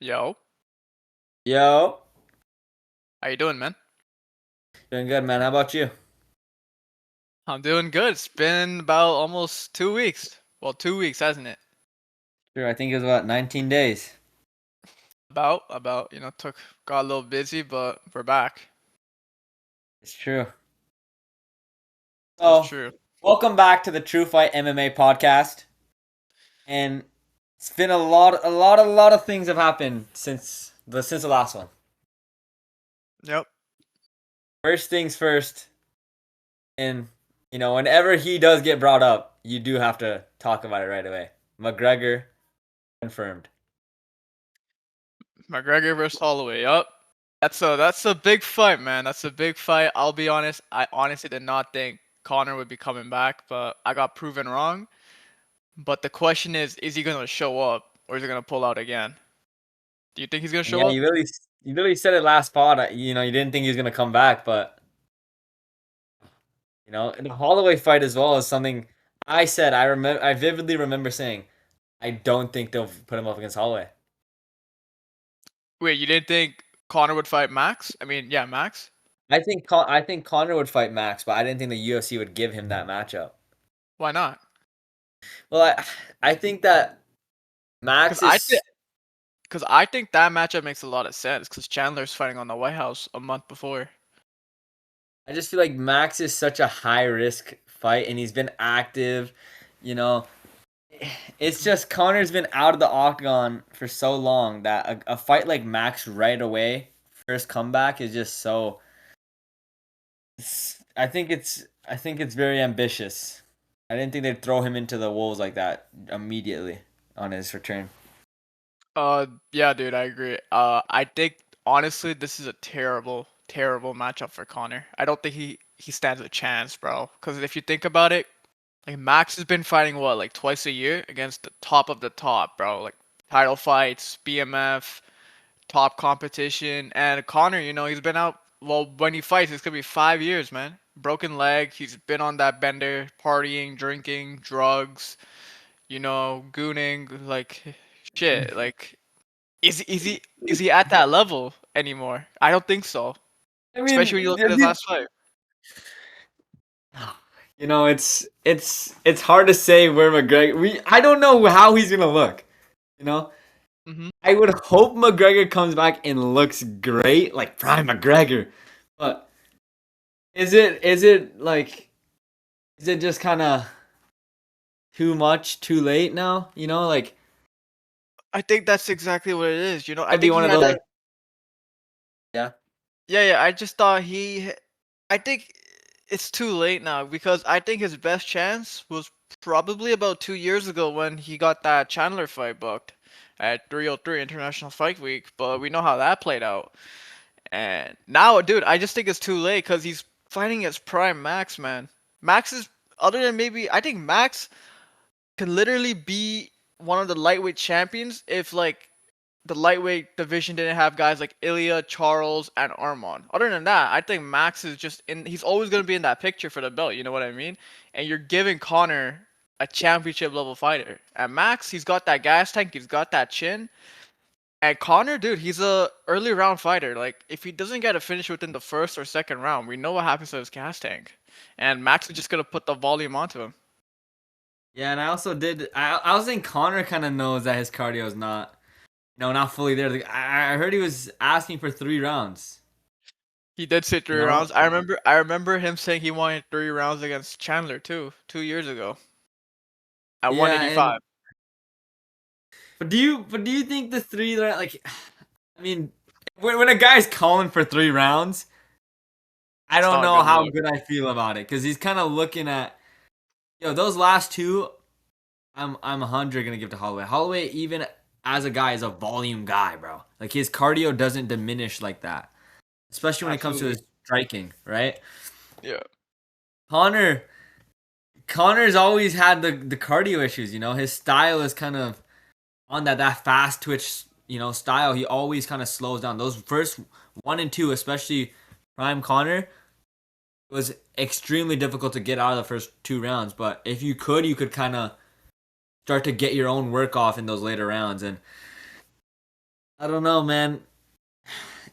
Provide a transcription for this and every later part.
Yo, Yo, how you doing, man? doing good, man. How about you? I'm doing good. It's been about almost 2 weeks. Well, 2 weeks, hasn't it? Sure, I think it was about 19 days. About, got a little busy, but we're back. It's true. That's So, true. welcome back to the True Fight MMA podcast. And it's been a lot of things have happened since the last one. Yep. First things first, and whenever he does get brought up, you do have to talk about it right away. McGregor confirmed. McGregor versus Holloway. Yup. That's a big fight, man. That's a big fight. I'll be honest. I honestly did not think Conor would be coming back, but I got proven wrong. But the question is he gonna show up or is he gonna pull out again? Do you think he's gonna And yeah, show up? you really said it last pod. You didn't think he was gonna come back, but in the Holloway fight as well is something I said. I vividly remember saying, I don't think they'll put him up against Holloway. Wait, you didn't think Conor would fight Max? I mean, yeah, Max. I think Conor would fight Max, but I didn't think the UFC would give him that matchup. Why not? Well, I think that Because Max I is. Because I think that matchup makes a lot of sense. Because Chandler's fighting on the White House a month before. I just feel like Max is such a high risk fight, and he's been active. You know, it's just Conor's been out of the octagon for so long that a fight like Max right away, first comeback, is just so. I think it's very ambitious. I didn't think they'd throw him into the wolves like that immediately on his return. Yeah, dude, I agree. I think honestly, this is a terrible, terrible matchup for Connor. I don't think he stands a chance, bro. Because if you think about it, like Max has been fighting what, like twice a year against the top of the top, bro. Like title fights, BMF, top competition, and Connor, he's been out. Well, when he fights, it's gonna be 5 years, man. Broken leg. He's been on that bender, partying, drinking, drugs, gooning, like shit. Like, is he at that level anymore? I don't think so. I Especially when you mean, look at his last fight. it's hard to say where McGregor. I don't know how he's gonna look. You know, Hmm. I would hope McGregor comes back and looks great, like prime McGregor. But is it just kind of too much, too late now? Like I think that's exactly what it is. I might be think he one of had those. that. Like, yeah. Yeah, yeah. I just thought he. I think it's too late now because I think his best chance was probably about 2 years ago when he got that Chandler fight booked at 303 International Fight Week. But we know how that played out. And now, dude, I just think it's too late because he's fighting his prime Max, man. Max is, other than maybe, I think Max can literally be one of the lightweight champions if, like, the lightweight division didn't have guys like Ilia, Charles, and Armand. Other than that, I think Max is just in. He's always gonna be in that picture for the belt. You know what I mean? And you're giving Connor a championship level fighter. And Max, he's got that gas tank. He's got that chin. And Connor, dude, he's a early round fighter. Like, if he doesn't get a finish within the first or second round, we know what happens to his gas tank. And Max is just gonna put the volume onto him. Yeah, and I also did. I was saying Connor kind of knows that his cardio is not, not fully there. Like, I heard he was asking for 3 rounds. He did sit You three know, rounds. I remember him saying he wanted 3 rounds against Chandler too, 2 years ago at yeah, and 185. but do you think the three like? I mean, when a guy's calling for 3 rounds, I It's don't not a know good how look. good I feel about it because he's kind of looking at those last two. I'm 100 gonna give to Holloway. Holloway, even as a guy, is a volume guy, bro. Like his cardio doesn't diminish like that, especially when it comes to Absolutely. his striking, right? Yeah. Connor Connor's always had the cardio issues. His style is kind of on that fast twitch style. He always kind of slows down. Those first one and two, especially prime Connor, was extremely difficult to get out of the first 2 rounds. But if you could kind of start to get your own work off in those later rounds. And I don't know, man.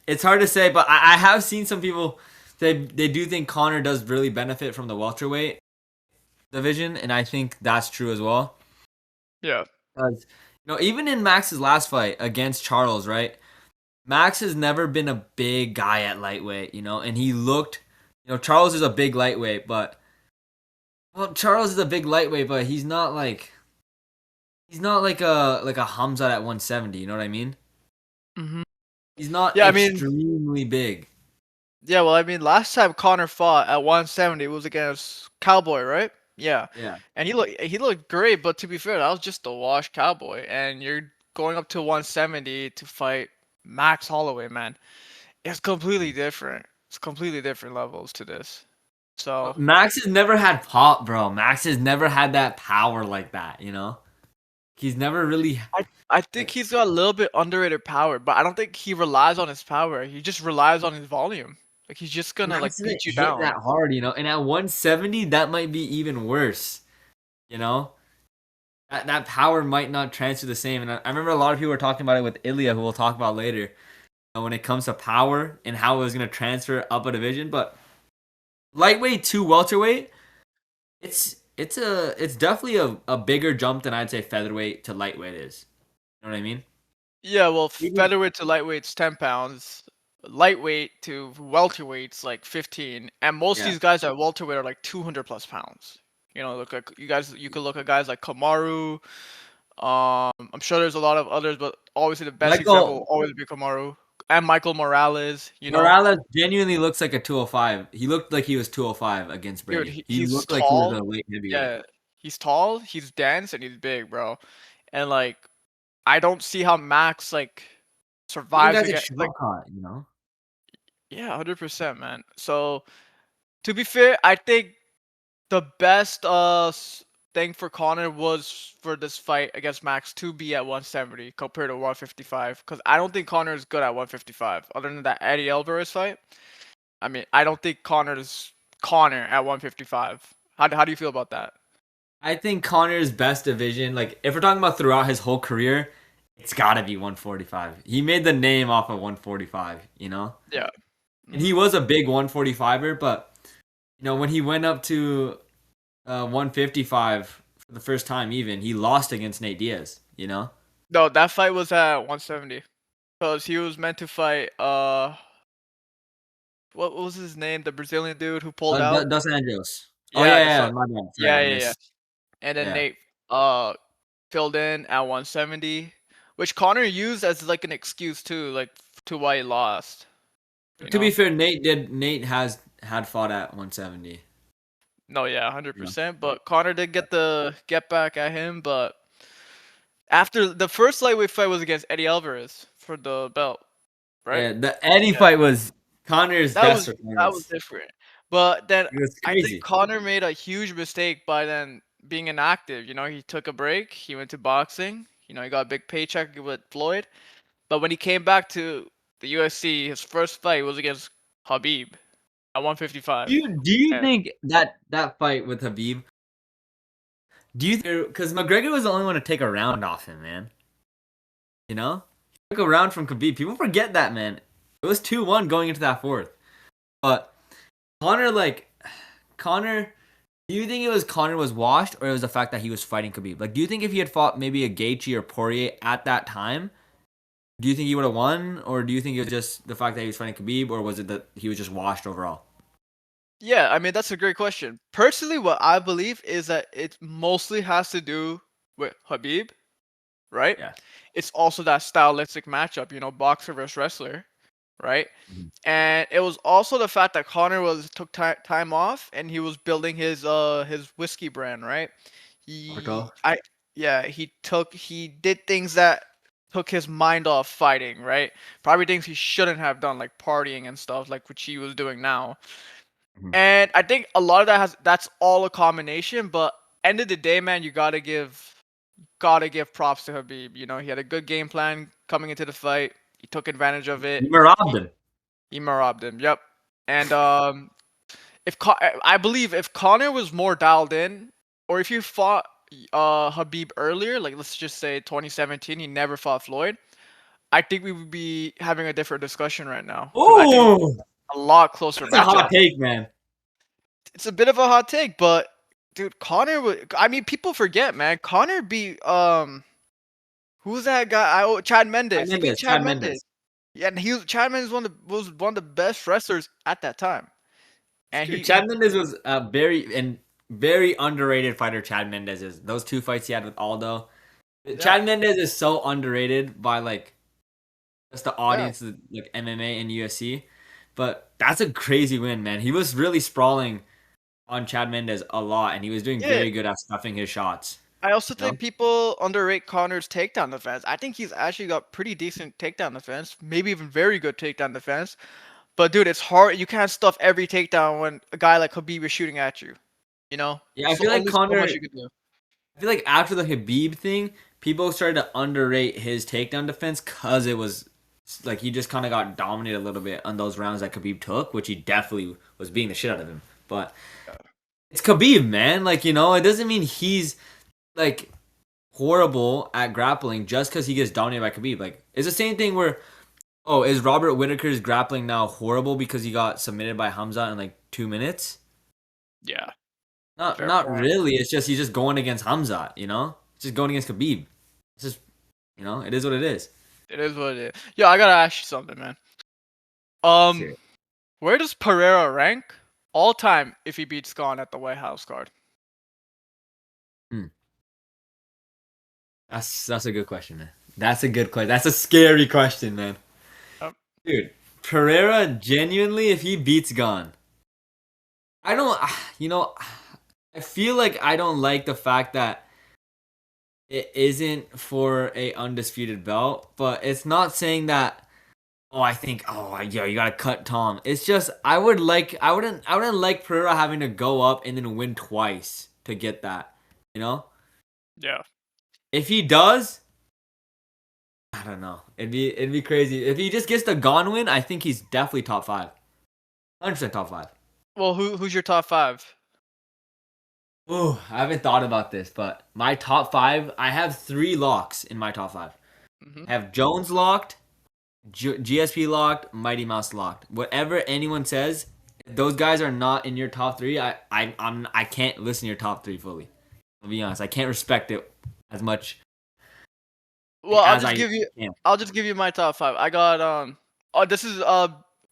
It's hard to say, but I have seen some people they do think Conor does really benefit from the welterweight division, and I think that's true as well. Yeah. Because even in Max's last fight against Charles, right? Max has never been a big guy at lightweight, and he looked, Charles is a big lightweight, but well, Charles is a big lightweight, but he's not like a Hamza at 170. You know what I mean? Hmm. He's not Yeah, I mean, extremely big. yeah. Well, I mean, last time Connor fought at 170 was against Cowboy, right? Yeah, Yeah. and he looked great. But to be fair, that was just a wash Cowboy, and you're going up to 170 to fight Max Holloway, man. It's completely different. It's completely different levels to this. So Max has never had pop, bro. Max has never had that power like that. He's never really I think like he's got a little bit underrated power, but I don't think he relies on his power. He just relies on his volume. Like he's just gonna Max like doesn't beat you hit down. that hard. And at 170, that might be even worse. You know? That power might not transfer the same. And I remember a lot of people were talking about it with Ilia, who we'll talk about later, when it comes to power and how it was gonna transfer up a division. But lightweight to welterweight, it's definitely a bigger jump than I'd say featherweight to lightweight is. You know what I mean? Yeah, well, Even featherweight to lightweight's 10 pounds. Lightweight to welterweight's like 15, and most of yeah. these guys at welterweight are like 200 plus pounds. Look like you could look at guys like Kamaru. I'm sure there's a lot of others, but obviously the best example will Michael always be Kamaru and Michael Morales. Morales genuinely looks like a 205. He looked like he was 205 against Dude, Brady. He he's looked like he was a tall. late heavyweight. Yeah, he's tall. He's dense, and he's big, bro. And like, I don't see how Max like Even survives guys like again. Like, Shavkat. yeah, 100%, man. So to be fair, I think the best thing for Conor was for this fight against Max to be at 170 compared to 155, because I don't think Conor is good at 155. Other than that Eddie Alvarez fight, I mean, I don't think Conor is Conor at 155. How do you feel about that? I think Connor's best division, like if we're talking about throughout his whole career, it's got to be 145. He made the name off of 145. Yeah. And he Hmm. was a big 145er, but when he went up to 155 for the first time, even he lost against Nate Diaz. No, that fight was at 170 because he was meant to fight what was his name? The Brazilian dude who pulled out. Dos Anjos. Oh Yeah, yeah, the yeah, son. my bad. Sorry, Yeah, I yeah, yeah. missed. And then Yeah. Nate filled in at 170, which Connor used as like an excuse too, like to why he lost. You To be know? fair, Nate has had fought at 170. No, yeah, You know? 100%. But Connor did get the get back at him. But after the first lightweight fight was against Eddie Alvarez for the belt, right? Yeah, the Eddie Yeah, fight was Connor's that best was performance. different. But then It was I think crazy. Connor made a huge mistake by then being inactive. He took a break. He went to boxing. He got a big paycheck with Floyd. But when he came back to the UFC, his first fight was against Habib at 155. Do you And think that fight with Habib? Do you think because McGregor was the only one to take a round off him, man? He took a round from Khabib. People forget that, man. It was 2-1 going into that fourth. But Connor, Connor, do you think it was Connor was washed, or it was the fact that he was fighting Khabib? Like, do you think if he had fought maybe a Gaethje or Poirier at that time, do you think he would have won, or do you think it was just the fact that he was fighting Khabib, or was it that he was just washed overall? yeah, I mean that's a great question. Personally, what I believe is that it mostly has to do with Habib, right? Yeah. It's also that stylistic matchup, boxer versus wrestler, right? Mhm. And it was also the fact that Connor took time off and he was building his whiskey brand, right? Porto? He I Yeah, he did things that took his mind off fighting, right? Probably things he shouldn't have done, like partying and stuff, like which he was doing now. Mhm. And I think a lot of that's all a combination, but end of the day, man, you gotta give props to Habib. He had a good game plan coming into the fight. He took advantage of it. You robbed He him. he robbed him. Yep. And I believe if Connor was more dialed in, or if you fought Habib earlier, like let's just say 2017, he never fought Floyd. I think we would be having a different discussion right now because I think it's Oh, a lot closer that's a matchup. hot take, man. It's a bit of a hot take, but dude, Connor would. I mean, people forget, man. Connor beat who's that guy? Chad Chad Mendes. He beat Mendes. Chad Chad Mendes. Mendes. Yeah, and Chad Mendes was one of the best wrestlers at that time, and Dude, he Chad Mendes was a very underrated fighter. Chad Mendes is those two fights he had with Aldo. yeah Chad Mendes is so underrated by like just the yeah audience, like MMA and UFC. But that's a crazy win, man. He was really sprawling on Chad Mendes a lot, and he was doing yeah. very good at stuffing his shots. I also You know? think people underrate Connor's takedown defense. I think he's actually got pretty decent takedown defense, maybe even very good takedown defense. But dude, it's hard. You can't stuff every takedown when a guy like Khabib is shooting at you. You know, Yeah, I so feel like only so Connor. much you can do. I feel like after the Habib thing, people started to underrate his takedown defense because it was like he just kind of got dominated a little bit on those rounds that Khabib took, which he definitely was beating the shit out of him. But it's Khabib, man. Like, it doesn't mean he's like horrible at grappling just because he gets dominated by Khabib. Like, it's the same thing where, oh, is Robert Whitaker's grappling now horrible because he got submitted by Hamza in like 2 minutes? Yeah, Not fair not point. really. It's just he's just going against Hamza, It's just going against Khabib. It's just it is what it is. It is what it is. Yeah, I gotta ask you something, man. Um, Serious. where does Pereira rank all time if he beats Gane at the White House card? Hmm. That's a good question, man. That's a good question. That's a scary question, man. Um, Dude, Pereira genuinely, if he beats Gon, I don't. I feel like I don't like the fact that it isn't for a undisputed belt, but it's not saying that. Oh, I think. Oh, yo, you gotta cut Tom. It's just I wouldn't like Pereira having to go up and then win twice to get that. You know, yeah. if he does, I don't know. It'd be crazy if he just gets the Gon win. I think he's definitely top five, 100% top five. Well, who's your top five? Ooh, I haven't thought about this, but my top five, I have three locks in my top five. Mm-hmm. I have Jones locked, GSP locked, Mighty Mouse locked. Whatever anyone says, if those guys are not in your top three, I can't listen to your top three fully. I'll be honest, I can't respect it as much Well, as I can. I'll just give you my top five. I got oh, this is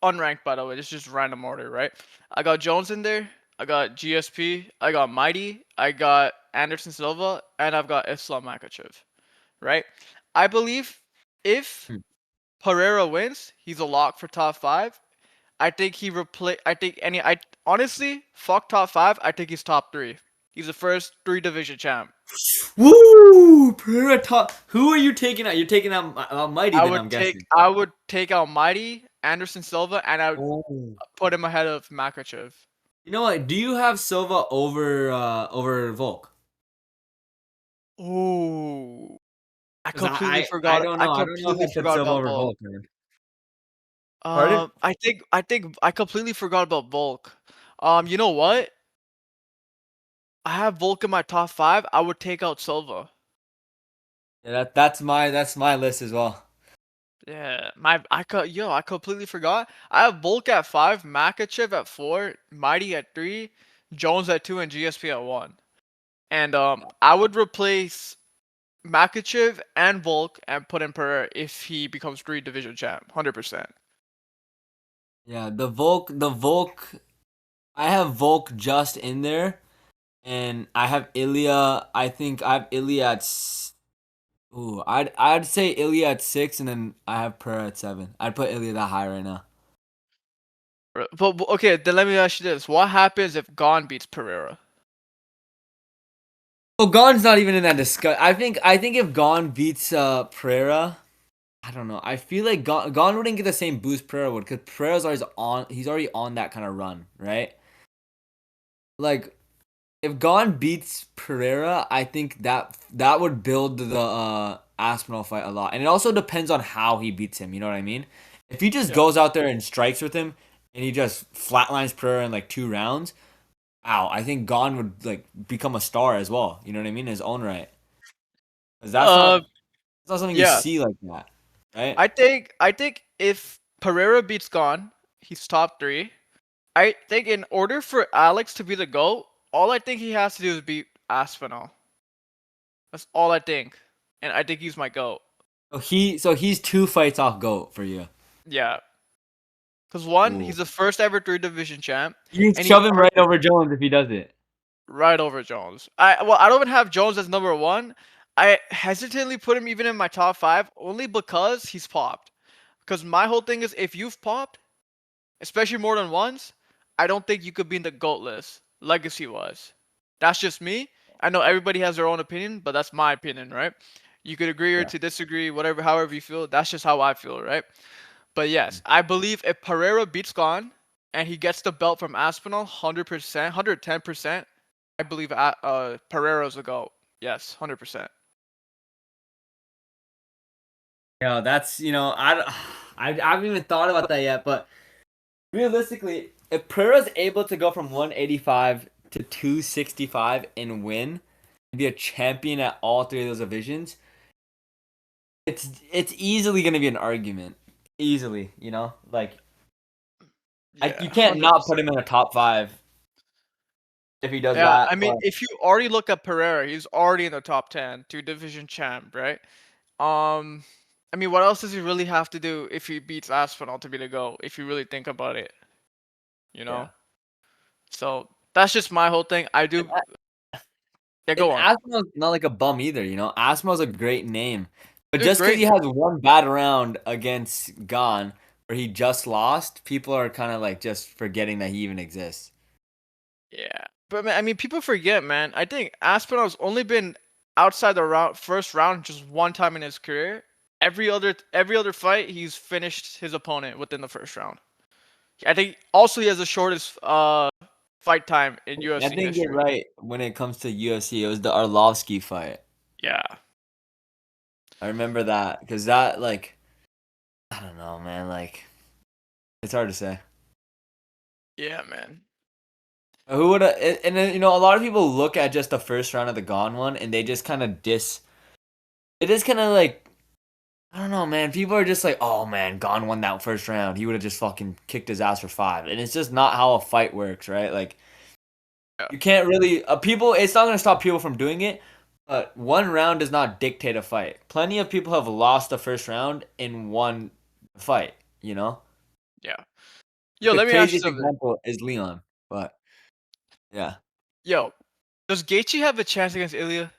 unranked, by the way. This is just random order, right? I got Jones in there. I got GSP. I got Mighty. I got Anderson Silva, and I've got Islam Makhachev. Right? I believe if Hmm. Pereira wins, he's a lock for top five. I think he replace. I think any. I honestly fuck top five. I think he's top three. He's the first three division champ. Woo! Pereira top. Who are you taking out? You're taking out Mighty, then I'm guessing. I would take out Mighty, Anderson Silva, and I would Oh. put him ahead of Makachev. You know what? Do you have Silva over Volk? Ooh, I Because completely I forgot. don't I know. I don't know if completely I put forgot Silva about over Volk. Volk, man. Pardon? I think I completely forgot about Volk. You know what? I have Volk in my top five. I would take out Silva. Yeah, that's my list as well. Yeah, I completely forgot. I have Volk at five, Makachev at four, Mighty at three, Jones at two, and GSP at one. And I would replace Makachev and Volk and put in Pereira if he becomes three division champ, 100%. Yeah, the Volk. I have Volk just in there, and I have Ilia. I think I have Ilia at. Ooh, I'd say Ilia at 6, and then I have Pereira at 7. I'd put Ilia that high right now. But okay, then let me ask you this: what happens if Gon beats Pereira? Well, Gon's not even in that discuss. I think if Gon beats Pereira, I don't know. I feel like Gon wouldn't get the same boost Pereira would because Pereira's always on. He's already on that kind of run, right? Like if Gon beats Pereira, I think that would build the Aspinall fight a lot, and it also depends on how he beats him. You know what I mean? If he just Yeah. goes out there and strikes with him, and he just flatlines Pereira in like 2 rounds, wow, I think Gon would like become a star as well. You know what I mean? In his own right, because that's Uh, not something you yeah. see like that. right? I think if Pereira beats Gane, he's top 3. I think in order for Alex to be the GOAT, all I think he has to do is beat Aspinall. That's all I think. And I think he's my GOAT. So he's 2 fights off GOAT for you. Yeah. Because one, Ooh. he's the first ever 3 division champ. You And he's shove him right over Jones if he does it. right over Jones. I don't even have Jones as number 1. I hesitantly put him even in my top 5 only because he's popped. Because my whole thing is if you've popped, especially more than once, I don't think you could be in the GOAT list. Legacy was. That's just me. I know everybody has their own opinion, but that's my opinion, right? You could agree or Yeah. to disagree, whatever, however you feel. That's just how I feel, right? But yes, I believe if Pereira beats Gon and he gets the belt from Aspinall, 100%, 110%, I believe Pereira's the GOAT. Yes, 100%. That's I haven't even thought about that yet, but realistically, if Pereira's able to go from 185 to 265 and win, and be a champion at all 3 of those divisions, it's easily gonna be an argument. Easily, like Yeah, you can't not put 100%. him in a top 5 if he does Yeah, I that. mean, But if you already look at Pereira, he's already in the top 10, 2 division champ, right? Um, I mean, what else does he really have to do if he beats Aspinall to be the GOAT? If you really think about it, you yeah, know. So that's just my whole thing. I and, do. Yeah, and go on. Asmo's not like a bum either. Asmo's a great name, but He's a just because great. he has one bad round against Gon where he just lost, people are kind of like just forgetting that he even exists. Yeah, but man, I mean, people forget, man. I think Aspinall's only been outside the first round just one time in his career. Every other fight, he's finished his opponent within the first round. I think also he has the shortest fight time in I UFC think you're history. right when it comes to UFC. It was the Arlovsky fight. Yeah, I remember that because that I don't know, man. It's hard to say. yeah, man. Who would and then a lot of people look at just the first round of the Gone one and they just kind of diss. It is kind of like I don't know, man. People are just like, oh man, Gone won that first round. He would have just fucking kicked his ass for 5, and it's just not how a fight works, right? Like Yeah, you can't really people. It's not gonna stop people from doing it, but one round does not dictate a fight. Plenty of people have lost the first round in one fight. yeah. Yo, The let me ask you craziest something. example is Leon, but yeah, Yo, does Gaethje have a chance against Ilia?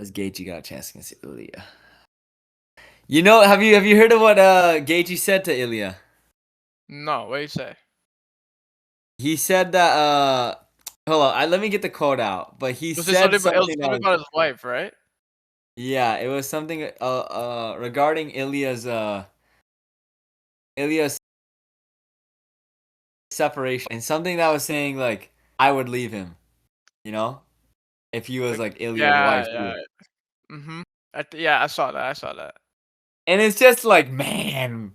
as Gaethje got a chance against Ilia. Have you heard of what Gaethje said to Ilia? No. What do you say? He said that hold on, let me get the quote out. But he Was this said something? It was something that something was about his wife, right? yeah, it was something regarding Ilia's separation and something that was saying like I would leave him, you know, if he was Like, like Ilia's yeah, wife yeah. too. Mhm. Yeah, I saw that. I saw that. And it's just like, man,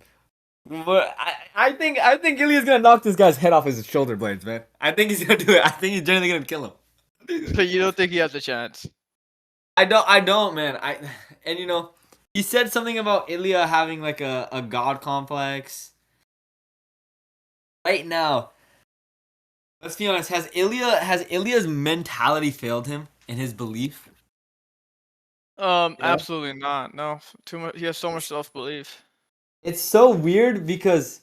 but I think Ilia's gonna knock this guy's head off his shoulder blades, man. I think he's gonna do it. I think he's genuinely gonna kill him. So you don't think he has a chance? I don't, man. And he said something about Ilia having like a god complex. Right now, let's be honest. Has Ilia's mentality failed him in his belief? You know, Absolutely not. No, too much. He has so much it's self belief. it's so weird because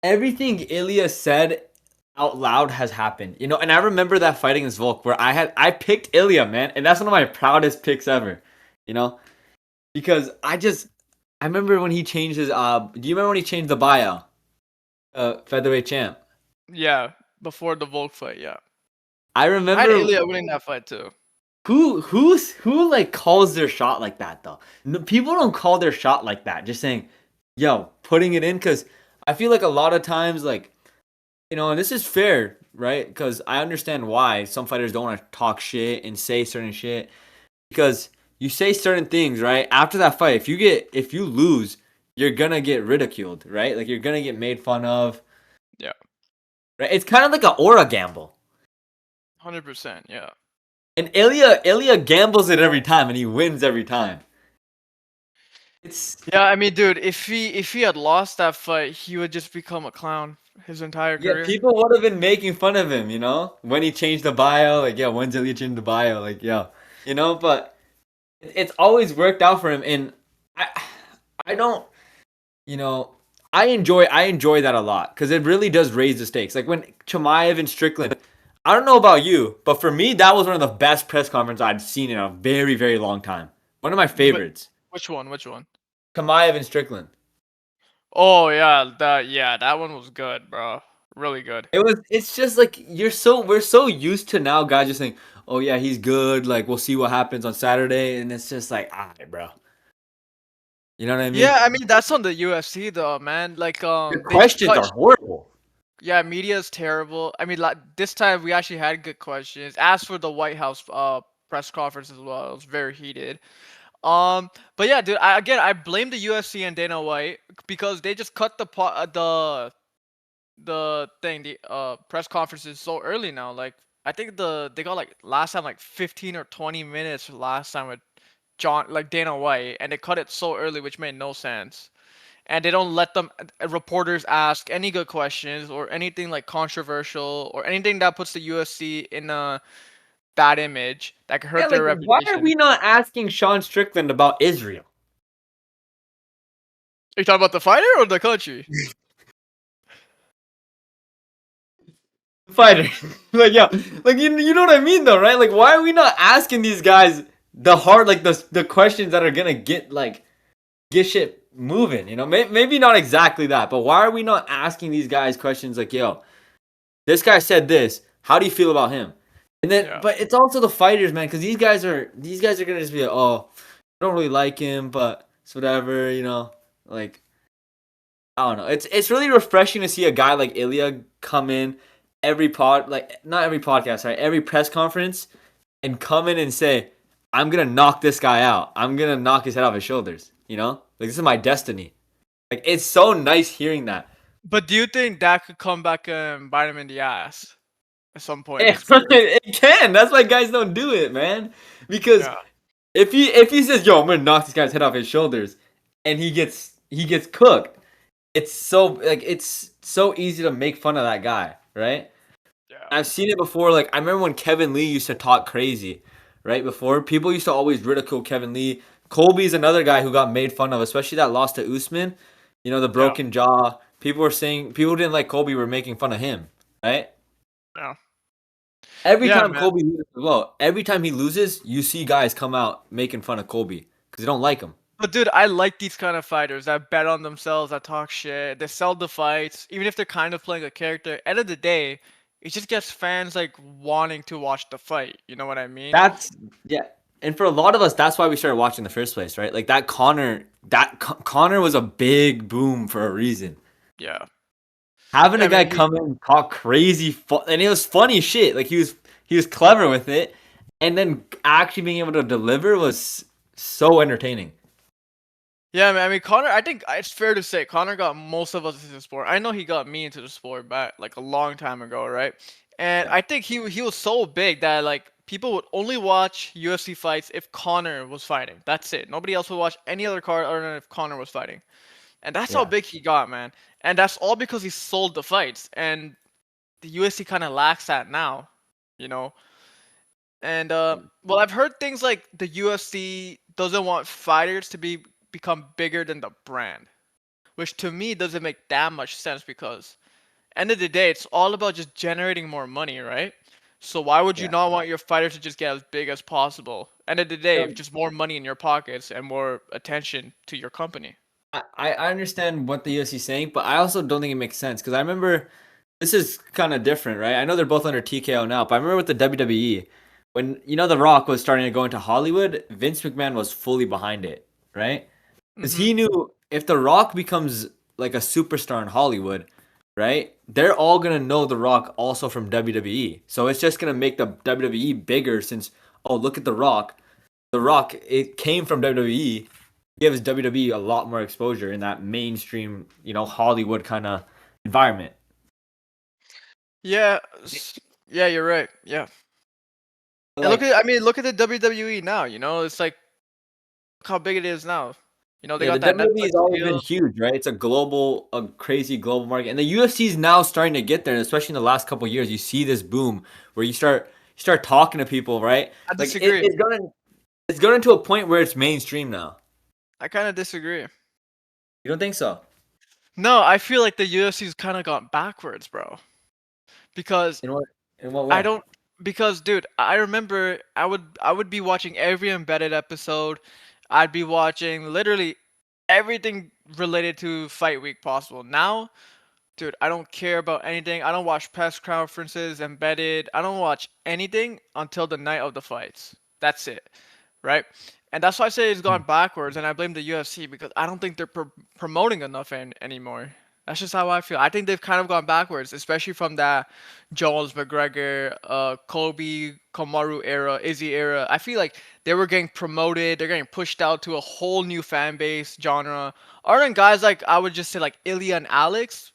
everything Ilia said out loud has happened. And I remember that fight against Volk where I picked Ilia, man, and that's one of my proudest picks ever. You know, because I remember when he changed his do you remember when he changed the bio? Featherweight champ. Yeah, before the Volk fight. Yeah, I I had remember Ilya winning that fight too. who like calls their shot like that though. No, people don't call their shot like that. Just saying, yo, putting it in because I feel like a lot of times and this is fair, right? Because I understand why some fighters don't want to talk shit and say certain shit because you say certain things, right? After that fight, if you lose, you're gonna get ridiculed, right? Like you're gonna get made fun of, Yeah, right? It's kind of like an aura gamble. 100%. Yeah. And Ilya gambles it every time and he wins every time. It's Yeah, I mean, dude, if he had lost that fight, he would just become a clown his entire yeah, career. people would have been making fun of him, you know, when he changed the bio. Like, yeah, when's Ilia changed the bio? Like, yeah, you know, but it's always worked out for him, and I, I don't, you know, I enjoy that a lot because it really does raise the stakes. Like when Chimaev and Strickland, I don't know about you, but for me, that was one of the best press conferences I'd seen in a very, very long time. One of my But favorites. which one? Which one? Chimaev and Strickland. Oh yeah, that one was good, bro. Really good. It's just like we're so used to now guys just saying, oh yeah, he's good. Like we'll see what happens on Saturday, and it's just like, all right, bro. You know what I mean? Yeah, I mean that's on the UFC though, man. Like The they just questions cut. are horrible. Yeah, media is terrible. I mean, like this time we actually had good questions. As for the White House press conference as well, it was very heated. But yeah, dude, I blame the UFC and Dana White because they just cut the press conferences so early now. Like I think they got like last time like 15 or 20 minutes last time with Dana White, and they cut it so early, which made no sense. And they don't let them reporters ask any good questions or anything like controversial or anything that puts the UFC in a bad image that could Yeah, hurt like their why are reputation. we not asking Sean Strickland about Israel? Are you talking about the fighter or the country? Fighter. Like yeah, like you know what I mean though, right? Like why are we not asking these guys the hard like the questions that are gonna get shit moving? You know, maybe not exactly that, but why are we not asking these guys questions like, yo, this guy said this. How do you feel about him? And then, Yeah. but it's also the fighters, man, because these guys are gonna just be like, oh, I don't really like him, but it's whatever, you know, like. I don't know. It's really refreshing to see a guy like Ilia come in every like not every podcast, right? Every press conference and come in and say, "I'm gonna knock this guy out. I'm gonna knock his head off his shoulders." You know, like this is my destiny. Like it's so nice hearing that. But do you think that could come back and bite him in the ass at some point in It, his career? it can. That's why guys don't do it, man. Because Yeah. if he says, "Yo, I'm gonna knock this guy's head off his shoulders," and he gets cooked, it's so easy to make fun of that guy, right? Yeah. I've seen it before. Like I remember when Kevin Lee used to talk crazy, right? Before people used to always ridicule Kevin Lee. Colby's another guy who got made fun of, especially that loss to Usman. You know the Yeah. broken jaw. People were saying people who didn't like Colby were making fun of him, right? Yeah. Every Yeah, time man. Colby loses, well, every time he loses, you see guys come out making fun of Colby because they don't like him. But dude, I like these kind of fighters that bet on themselves, that talk shit, they sell the fights, even if they're kind of playing a character. End of the day, it just gets fans like wanting to watch the fight. You know what I mean? That's yeah. And for a lot of us, that's why we started watching in the first place, right? Like Connor was a big boom for a reason. Yeah. Having Yeah, a I guy mean, come in and talk crazy, and it was funny shit. Like he was clever with it, and then actually being able to deliver was so entertaining. yeah, man. I mean, Connor. I think it's fair to say Connor got most of us into the sport. I know he got me into the sport back like a long time ago, right? And Yeah, I think he was so big that like people would only watch UFC fights if Connor was fighting. That's it. Nobody else would watch any other card other than if Connor was fighting. And that's how yeah. big he got, man. And that's all because he sold the fights. And the UFC kind of lacks that now, you know. And well, I've heard things like the UFC doesn't want fighters to become bigger than the brand, which to me doesn't make that much sense because end of the day, it's all about just generating more money, right? So why would you Yeah. not want your fighters to just get as big as possible? End of the day, So, just more money in your pockets and more attention to your company. I understand what the UFC is saying, but I also don't think it makes sense because I remember this is kind of different, right? I know they're both under TKO now, but I remember with the WWE when The Rock was starting to go into Hollywood, Vince McMahon was fully behind it, right? Because Hmm. he knew if The Rock becomes like a superstar in Hollywood, right? They're all gonna know The Rock also from WWE. So it's just gonna make the WWE bigger since oh look at The Rock. The Rock it came from WWE, gives WWE a lot more exposure in that mainstream, Hollywood kind of environment. Yeah, yeah, you're right. Yeah. And Like look at the WWE now. You know, it's like look how big it is now. You know, they Yeah, the got that WWE Netflix has always been deal. huge, right? It's a crazy global market, and the UFC is now starting to get there. Especially in the last couple of years, you see this boom where you start talking to people, right? I Like disagree. it's going to a point where it's mainstream now. I kind of disagree. You don't think so? No, I feel like the UFC's kind of gone backwards, bro. Because In what in what I way? don't because dude, I remember I would be watching every embedded episode. I'd be watching literally everything related to Fight Week possible. Now, dude, I don't care about anything. I don't watch press conferences, embedded. I don't watch anything until the night of the fights. That's it, right? And that's why I say it's gone backwards, and I blame the UFC because I don't think they're promoting enough anymore. That's just how I feel. I think they've kind of gone backwards, especially from that Jones, McGregor, Kobe, Kamaru era, Izzy era. I feel like they were getting promoted. They're getting pushed out to a whole new fan base genre. Other than guys like I would just say like Ilia and Alex,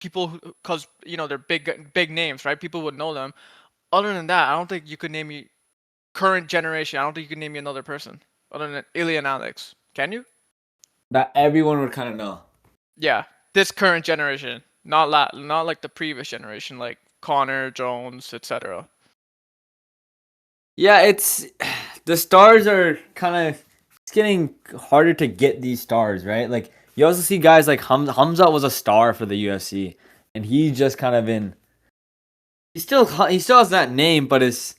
people because you know they're big names, right? People would know them. Other than that, I don't think you could name me current generation. I don't think you could name me another person other than Ilia and Alex. Can you? That everyone would kind of know. Yeah, this current generation, not like the previous generation, like Connor, Jones, etc. Yeah, it's the stars are kind of it's getting harder to get these stars, right? Like you also see guys like Hamza was a star for the UFC, and he just kind of been he still has that name, but it's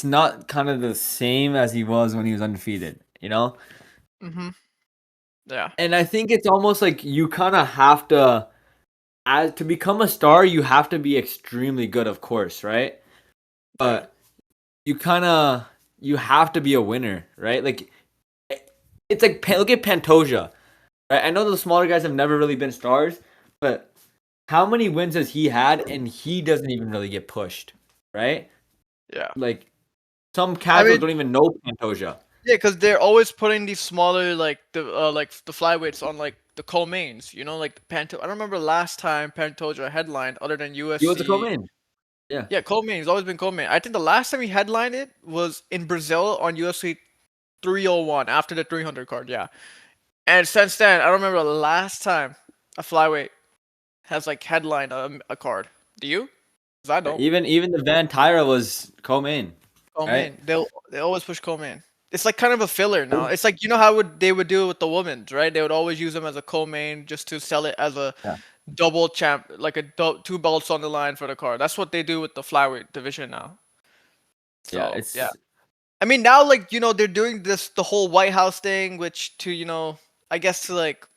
not kind of the same as he was when he was undefeated, you know? Mhm. Yeah. And I think it's almost like you kind of have to as to become a star, you have to be extremely good, of course, right? Yeah. But you have to be a winner, right? Like it's like look at Pantoja, right? I know the smaller guys have never really been stars, but how many wins has he had and he doesn't even really get pushed, right? Yeah. Like some I casuals mean, don't even know Pantoja. yeah, because they're always putting these smaller like the flyweights on like the co-mains. You know, like Panto. I don't remember last time Pantoja headlined other than He was a UFC. co-main. Yeah. Yeah, co-main. He's always been co-main. I think the last time he headlined it was in Brazil on UFC 301 after the 300 card. Yeah, and since then I don't remember the last time a flyweight has like headlined a card. Do you? Because I don't. Even the Van Tyra was co-main, right? Co-main. They always push co-main. It's like kind of a filler now. It's like you know how they would do it with the women's, right? They would always use them as a co-main just to sell it as a Yeah. double champ, like a two belts on the line for the card. That's what they do with the flyweight division now. Yeah, So yeah, it's I mean now like you know they're doing this the whole White House thing, which to you know I guess to like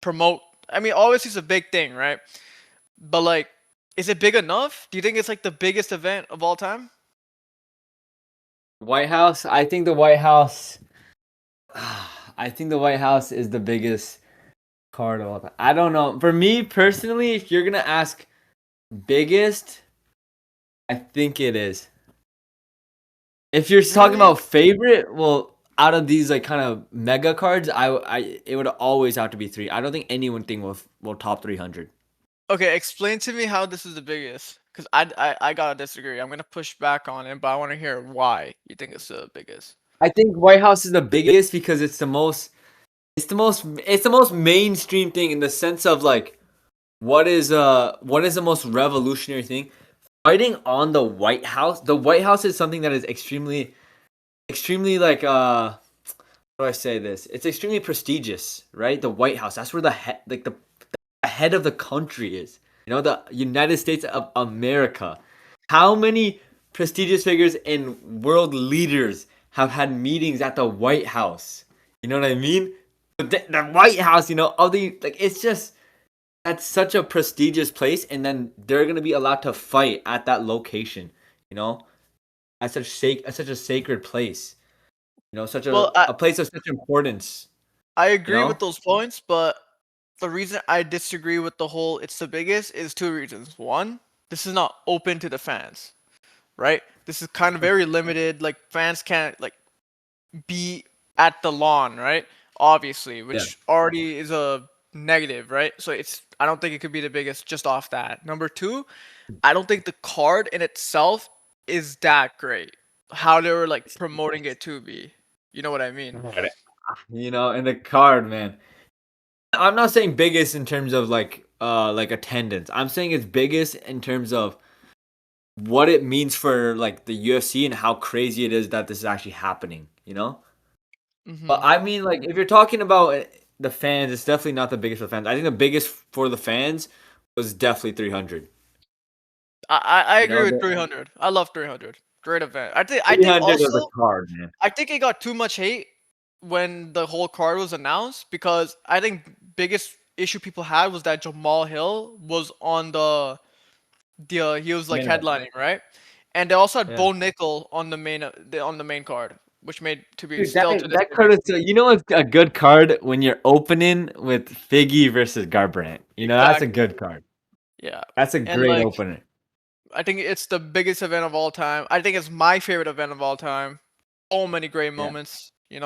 promote. I mean obviously it's a big thing, right? But like, is it big enough? Do you think it's like the biggest event of all time? White House. I think the White House is the biggest card of all time. I don't know. For me personally, if you're gonna ask biggest, I think it is. If you're talking Really? about favorite, well, out of these like kind of mega cards, it would always have to be three. I don't think anyone think will top 300. Okay, explain to me how this is the biggest. Cause I gotta disagree. I'm gonna push back on it, but I want to hear why you think it's the biggest. I think White House is the biggest because it's the most mainstream thing in the sense of like what is the most revolutionary thing? Fighting on the White House. The White House is something that is extremely like how do I say this? It's extremely prestigious, right? The White House. That's where the head of the country is. You know, the United States of America. How many prestigious figures and world leaders have had meetings at the White House? You know what I mean? The White House, you know, all the like it's just that's such a prestigious place and then they're going to be allowed to fight at that location, you know? At such a sacred place. You know, such Well, a place of such importance, I you agree with know? those points, but the reason I disagree with the whole it's the biggest is two reasons. One, this is not open to the fans, right? This is kind of very limited. Like fans can't like be at the lawn, right? Obviously, Yeah. which already is a negative, right? So it's I don't think it could be the biggest just off that. Number two, I don't think the card in itself is that great. How they were like promoting it to be. You know what I mean? Right. in the card, man. I'm not saying biggest in terms of like attendance. I'm saying it's biggest in terms of what it means for like the UFC and how crazy it is that this is actually happening. But Hmm. I mean, like, if you're talking about the fans, it's definitely not the biggest for the fans. I think the biggest for the fans was definitely 300. I You agree know, with the 300. I love 300. Great event. I think 300 was also a card, man. I think it got too much hate when the whole card was announced because I think biggest issue people had was that Jamal Hill was on the he was like Main event. headlining, right? And they also had Yeah. Bo Nickel on the main card, which made to be Dude, that still to this that day card makes is what's a good card when you're opening with Figgy versus Garbrandt. That's a exactly. good card. Yeah. That's a And great like opener. I think it's the biggest event of all time. I think it's my favorite event of all time. So many great Yeah. moments. I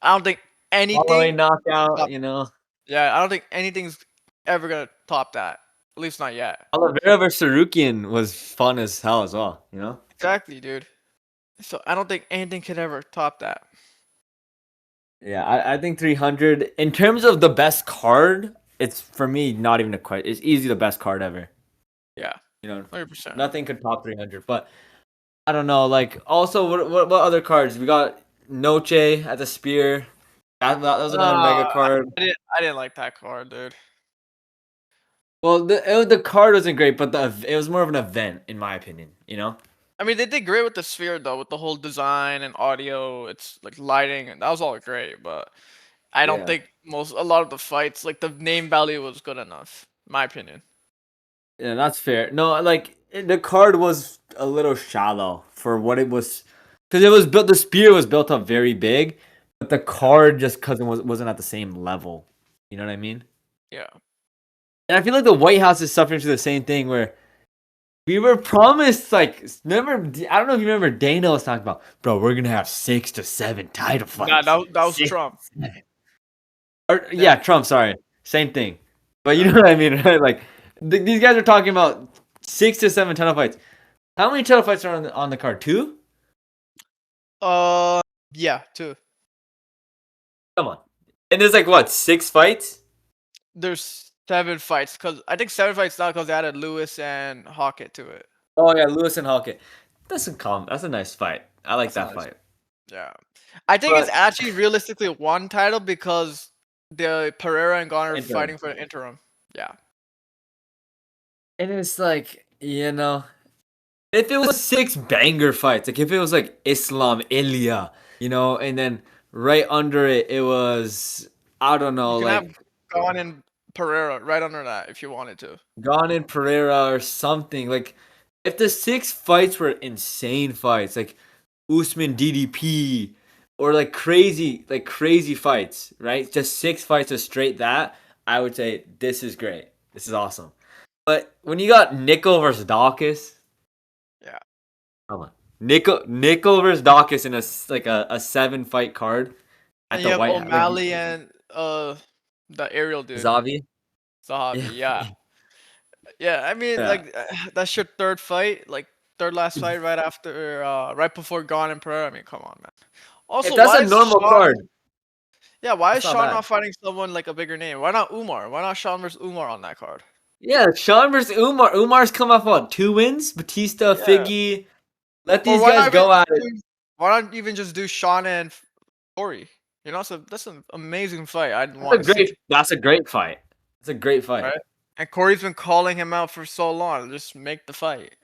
don't think Following anything knockout, top yeah, I don't think anything's ever gonna top that. At least not yet. Oliveira versus Sarukian was fun as hell as well. Exactly, dude. So I don't think anything could ever top that. Yeah, I think 300 in terms of the best card, it's for me not even a question. It's easy the best card ever. Yeah, You know, 100%. nothing could top 300. But I don't know. Like, also, what other cards? We got Noche at the spear. That was another Uh, mega card. I didn't like that card, dude. Well, the card wasn't great, but it was more of an event, in my opinion. I mean, they did great with the sphere though, with the whole design and audio. It's like lighting, and that was all great. But I don't Yeah. think a lot of the fights, like the name value, was good enough. My opinion. Yeah, that's fair. No, like the card was a little shallow for what it was, because it was built. The spear was built up very big, but the Yeah, card just because it wasn't at the same level. You know what I mean? yeah. And I feel like the White House is suffering through the same thing where we were promised. Like, remember? I don't know if you remember. Dana was talking about, bro. We're gonna have 6 to 7 title Nah, fights. that was Six, Trump. seven. Or Yeah, yeah, Trump. Sorry, same thing. But you yeah. know what I mean, right? Like these guys are talking about 6 to 7 title fights. How many title fights are on the card? Two? Uh, yeah, too. Come on. And there's like what, 6 fights? There's 7 fights because I think 7 fights now because they added Lewis and Hockett to it. Oh yeah, Lewis and Hawkett. That's a nice fight. I like That's a that nice. fight. Yeah, I think it's But actually realistically one title because the Pereira and Gane are interim. fighting for the interim. Yeah. And it's like, if it was 6 banger fights, like if it was like Islam, Ilia, and then right under it, it was, I don't You know, can have like Gane and Pereira right under that if you wanted to. Gone in Pereira or something. Like, if the 6 fights were insane fights, like Usman DDP, or like crazy fights, right? Just 6 fights of straight that, I would say this is great. This is awesome. But when you got Nickel versus Dawkins, Yeah. come on, Nickel versus Dawkins in a 7 fight card And at you the have White House, like O'Malley and the aerial dude, Zavi. Yeah, Zahavi. Yeah. Yeah, I mean yeah. like that's your third fight, like third last fight right after right before Gane and Pereira. I mean, come on, man. If Also, that's a why is normal Sean card, yeah, why is that's not Sean bad. not fighting someone like a bigger name? Why not Umar? Why not Sean versus Umar on that card? Yeah, Sean versus Umar. Umar's come off what, 2 wins? Batista, Yeah. Figgy. Let Or these guys go at it. why not even just do Sean and Corey? So that's an amazing fight. I'd That's a want to see, great. That's a great fight. That's a great fight. right? And Corey's been calling him out for so long. Just make the fight.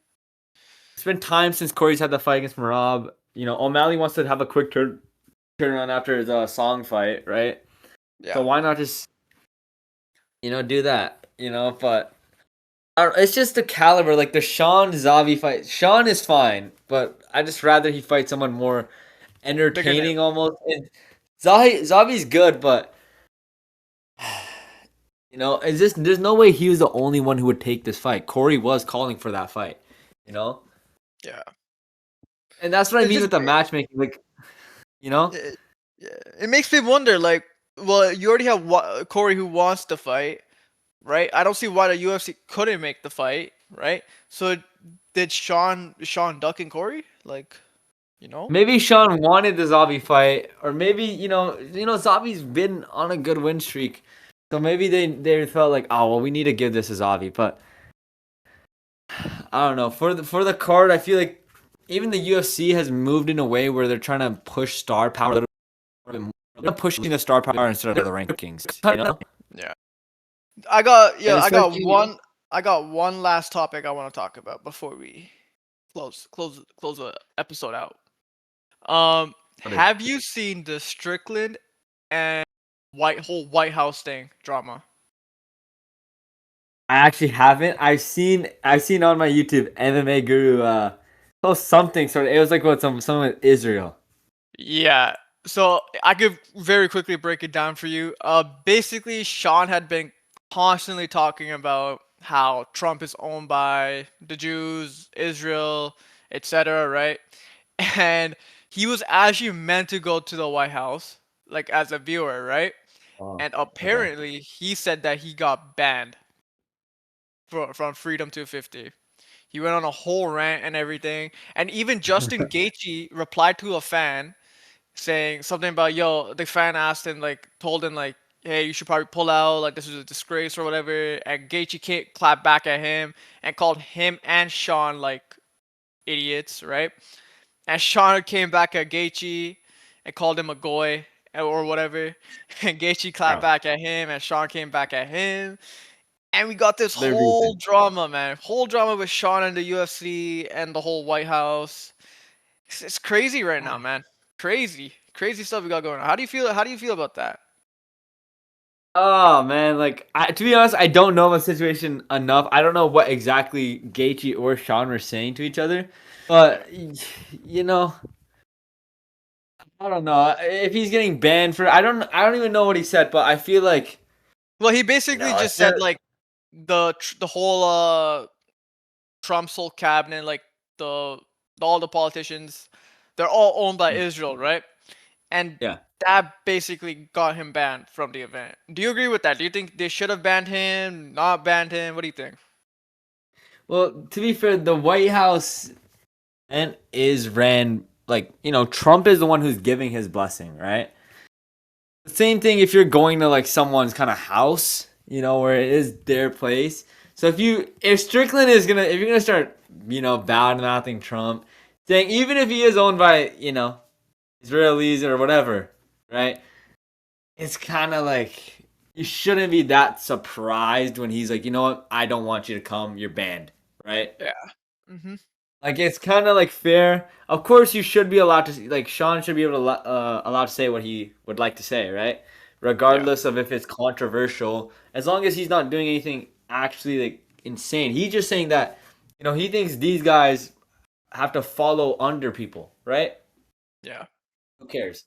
It's been time since Corey's had the fight against Marab. O'Malley wants to have a quick turnaround after his song fight, right? So Yeah. why not just do that? But I don't, it's just the caliber. Like the Sean Zavi fight. Sean is fine, but I just rather he fight someone more Bigger name. entertaining almost. And Zavi's good, but it's just there's no way he was the only one who would take this fight. Corey was calling for that fight, you know, Yeah. and that's what I It mean just with the matchmaking. Like, you know, it, yeah, it makes me wonder like well, you already have Corey who wants to fight, right? I don't see why the UFC couldn't make the fight, right? So did Sean duck and Corey? Like You know? Maybe Sean wanted the Zabi fight, or maybe Zabi's been on a good win streak, so maybe they felt like, oh well, we need to give this to Zabi. But I don't know, for the card, I feel like even the UFC has moved in a way where they're trying to push star power a little bit more. They're pushing the star power instead of the rankings, you know? Yeah. I got And yeah, especially, I got one last topic I want to talk about before we close the episode out. what is it? Have you seen the Strickland and White House thing drama? I actually haven't. I've seen on my YouTube MMA Guru post something sort of. It was like what someone with Israel. Yeah. So I could very quickly break it down for you. Basically, Sean had been constantly talking about how Trump is owned by the Jews, Israel, etc. Right? And he was actually meant to go to the White House, like as a viewer, right? Oh, And okay. apparently, he said that he got banned from Freedom 250. He went on a whole rant and everything, and even Justin Gaethje replied to a fan saying something about, yo, the fan asked him, like, told him, like, hey, you should probably pull out, like, this is a disgrace or whatever. And Gaethje can't clap back at him and called him and Sean, like, idiots, right? And Sean came back at Gaethje and called him a goy or whatever. And Gaethje clapped Bro, back at him and Sean came back at him. And we got this they're whole beefing. drama, man. Whole drama with Sean and the UFC and the whole White House. It's crazy right now, man. Crazy stuff we got going on. How do you feel? How do you feel about that? Oh man, like to be honest, I don't know the situation enough. I don't know what exactly Gaethje or Sean were saying to each other, Yeah. but you know, I don't know if he's getting banned for. I don't even know what he said, but I feel like Well, he basically if just said they're like the whole Trump's whole cabinet, like the all the politicians, they're all owned by Israel, right? And yeah. that basically got him banned from the event. Do you agree with that? Do you think they should have banned him, not banned him? What do you think? Well, to be fair, the White House and is ran like Trump is the one who's giving his blessing, right? Same thing if you're going to like someone's kind of house, where it is their place. So if Strickland is gonna if you're gonna start, bad mouthing Trump, saying even if he is owned by, Israelis or whatever, right? It's kind of like you shouldn't be that surprised when he's like, you know what, I don't want you to come, you're banned, right? Yeah. Mhm. Like it's kind of like fair. Of course, you should be allowed to like Sean should be able to allowed to say what he would like to say, right? Yeah. Regardless of if it's controversial, as long as he's not doing anything actually like insane. He's just saying that he thinks these guys have to follow under people, right? Yeah. Who cares?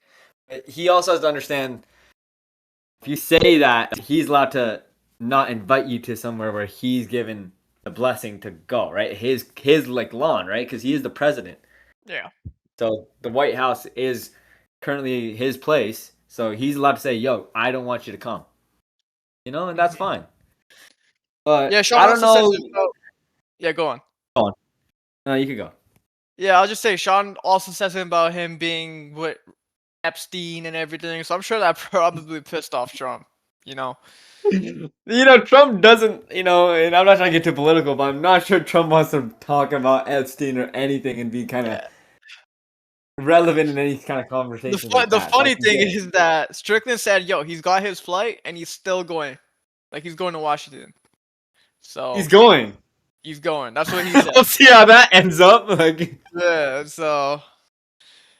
But he also has to understand if you say that he's allowed to not invite you to somewhere where he's given the blessing to go, right? His like lawn, right? Because he is the president. Yeah. So the White House is currently his place. So he's allowed to say, "Yo, I don't want you to come," and that's Mhm. fine. Yeah. But Sean I don't also says know. it about. Yeah. Go on. Go on. No, you could go. Yeah, I'll just say Sean also says something about him being with Epstein and everything, so I'm sure that probably pissed off Trump. You know. Trump doesn't, and I'm not trying to get too political, but I'm not sure Trump wants to talk about Epstein or anything and be kind of Yeah. relevant in any kind of conversations like The that. So I funny can thing get it. is that Strickland said, "Yo, he's got his flight and he's still going, like he's going to Washington." He's So going. he's going. That's what he said. We'll see how that ends up. Like, Yeah. So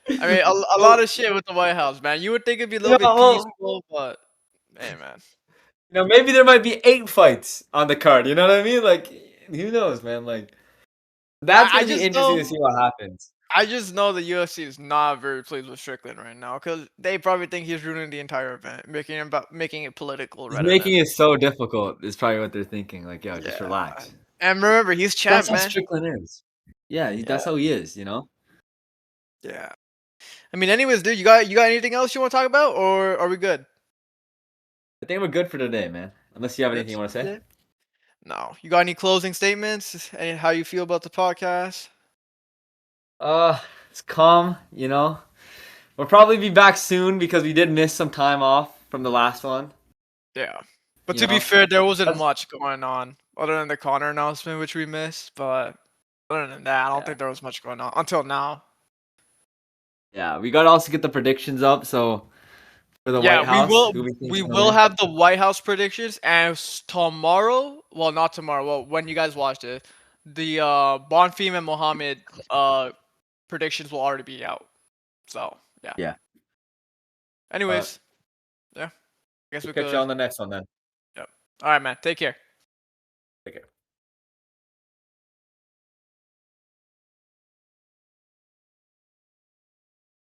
I mean, a lot of shit with the White House, man. You would think it'd be a little bit well, peaceful, but hey, man. maybe there might be 8 fights on the card. You know what I mean? Like, who knows, man? Like, that's I gonna be just interesting to know see what happens. I just know the UFC is not very pleased with Strickland right now because they probably think he's ruining the entire event, making it political He's rather than making it so difficult. Is probably what they're thinking. Like, yo, just yeah. relax. And remember, he's That's champ, how man. Strickland is. Yeah, Yeah, that's how he is. yeah. I mean, anyways, dude, you got anything else you want to talk about, or are we good? I think we're good for today, man. Unless you have anything Good. you want to say. Yeah. No. You got any closing statements? Any how you feel about the podcast? Uh, It's calm, you know. We'll probably be back soon because we did miss some time off from the last one. Yeah. But You to be know, fair, there wasn't that's much going on other than the Conor announcement, which we missed. But other than that, I don't yeah, think there was much going on until now. yeah. We gotta also get the predictions up. So for the Yeah, White we House, will. who we think's We gonna will win? have the White House predictions, and tomorrow. Well, not tomorrow. Well, when you guys watched it, the Bonfim and Mohammed predictions will already be out. So yeah. Yeah. But Anyways, yeah. I guess we'll we catch you could. on the next one then. Yep. All right, man. Take care. Take care.